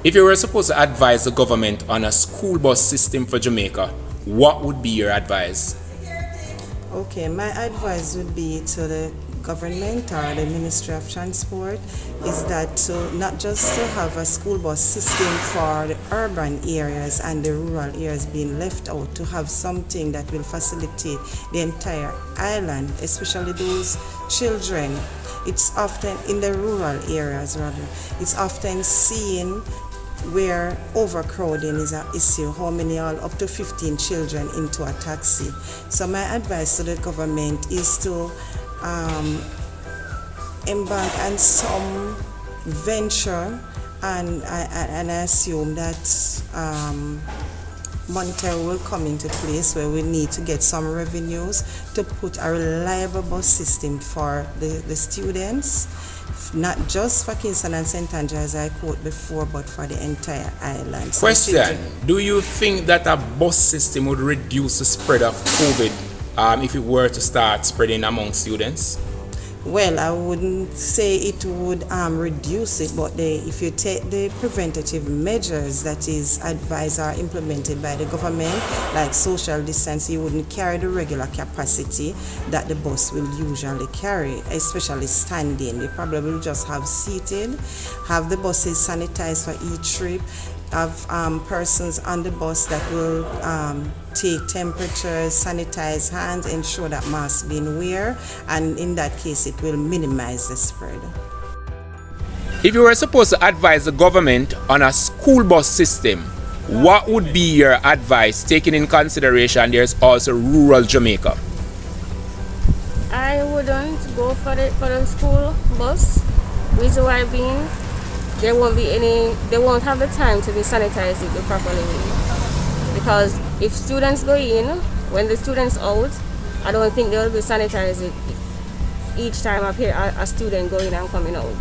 If you were supposed to advise the government on a school bus system for Jamaica, what would be your advice? Okay, my advice would be to the government or the Ministry of Transport is that to not just to have a school bus system for the urban areas and the rural areas being left out, to have something that will facilitate the entire island, especially those children. It's often in the rural areas rather. It's often seen where overcrowding is an issue, how many are up to 15 children into a taxi. So my advice to the government is to embark on some venture, and I assume that monetary will come into place where we need to get some revenues to put a reliable bus system for the students, not just for Kingston and St. Andrew as I quote before, but for the entire island. Question, do you think that a bus system would reduce the spread of COVID if it were to start spreading among students? Well, I wouldn't say it would reduce it, but if you take the preventative measures that is advised or implemented by the government, like social distance, you wouldn't carry the regular capacity that the bus will usually carry, especially standing. You probably will just have seated, have the buses sanitized for each trip, have persons on the bus that will take temperatures, sanitize hands, ensure that masks being wear, and in that case it will minimize the spread. If you were supposed to advise the government on a school bus system, what would be your advice, taking in consideration there's also rural Jamaica? I wouldn't go for the school bus. Reason why being, they won't have the time to be sanitized it properly. Because if students go in, when the students out, I don't think they will be sanitized each time a student going and coming out.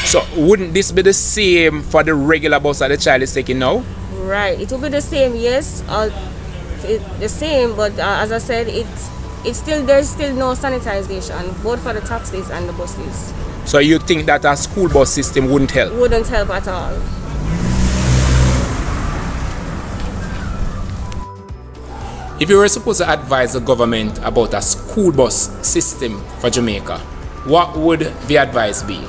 So wouldn't this be the same for the regular bus that the child is taking now? Right, it will be the same, yes, the same, but as I said, there's still no sanitization, both for the taxis and the buses. So you think that a school bus system wouldn't help? Wouldn't help at all. If you were supposed to advise the government about a school bus system for Jamaica, what would the advice be?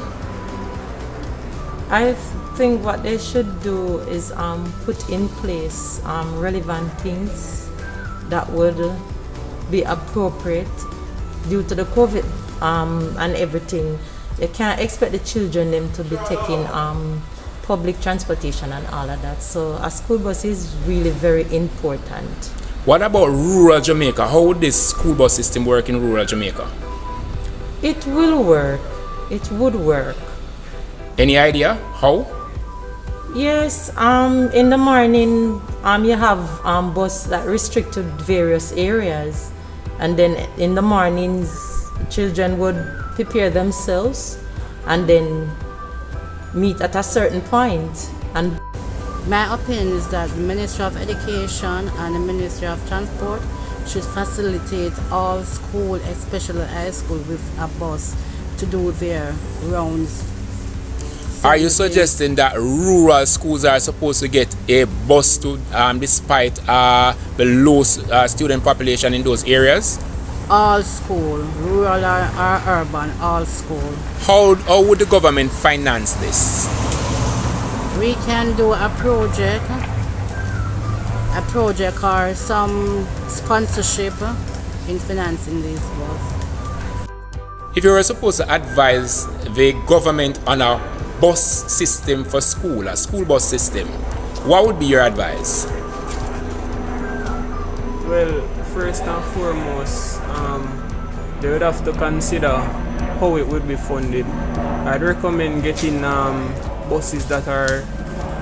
I think what they should do is put in place relevant things that would be appropriate due to the COVID and everything. You can't expect the children them to be taking public transportation and all of that. So a school bus is really very important. What about rural Jamaica? How would this school bus system work in rural Jamaica? It will work. It would work. Any idea how? Yes, in the morning you have bus that restrict to various areas, and then in the mornings children would prepare themselves and then meet at a certain point. And my opinion is that the Ministry of Education and the Ministry of Transport should facilitate all school, especially high school, with a bus to do their rounds. Are you suggesting that rural schools are supposed to get a bus to despite the low student population in those areas? All school, rural or urban, all school. How would the government finance this? We can do a project or some sponsorship in financing this bus. If you were supposed to advise the government on a bus system for school, a school bus system, what would be your advice? Well, first and foremost, they would have to consider how it would be funded. I'd recommend getting buses that are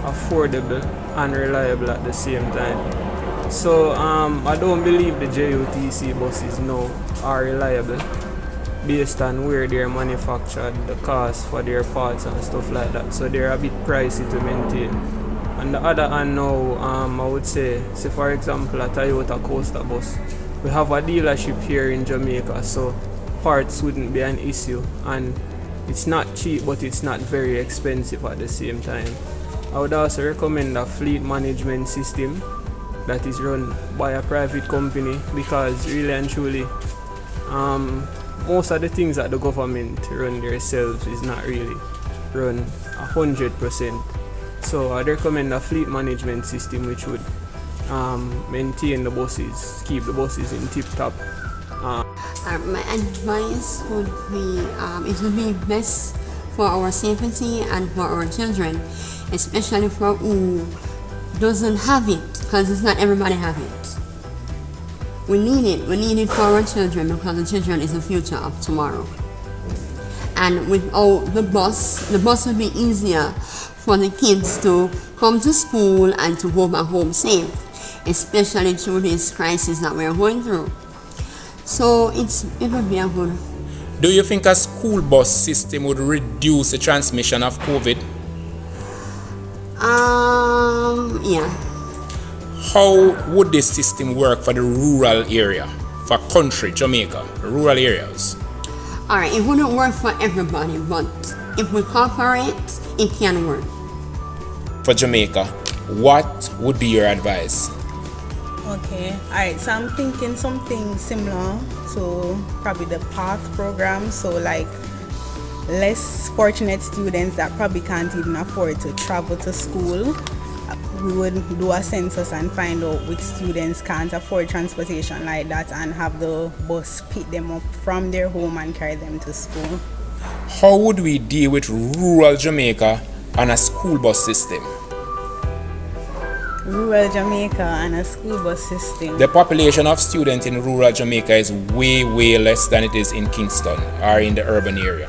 affordable and reliable at the same time. So I don't believe the JUTC buses now are reliable based on where they're manufactured, the cost for their parts and stuff like that. So they're a bit pricey to maintain. On the other hand now, I would say for example a Toyota Coaster bus, we have a dealership here in Jamaica, so parts wouldn't be an issue, and it's not cheap but it's not very expensive at the same time. I would also recommend a fleet management system that is run by a private company, because really and truly, most of the things that the government run themselves is not really run 100%. So I'd recommend a fleet management system which would maintain the buses, keep the buses in tip-top. My advice would be it would be best for our safety and for our children, especially for who doesn't have it, because it's not everybody have it. We need it for our children, because the children is the future of tomorrow. And without the bus would be easier for the kids to come to school and to go back home safe, especially through this crisis that we're going through. So it would be a good. Do you think a school bus system would reduce the transmission of COVID? Yeah. How would this system work for the rural area, for country, Jamaica, rural areas? Alright, it wouldn't work for everybody, but if we cooperate, it can work. For Jamaica, what would be your advice? Okay, alright, so I'm thinking something similar to probably the PATH program, so like less fortunate students that probably can't even afford to travel to school. We would do a census and find out which students can't afford transportation like that, and have the bus pick them up from their home and carry them to school. How would we deal with rural Jamaica and a school bus system? Rural Jamaica and a school bus system. The population of students in rural Jamaica is way less than it is in Kingston or in the urban area.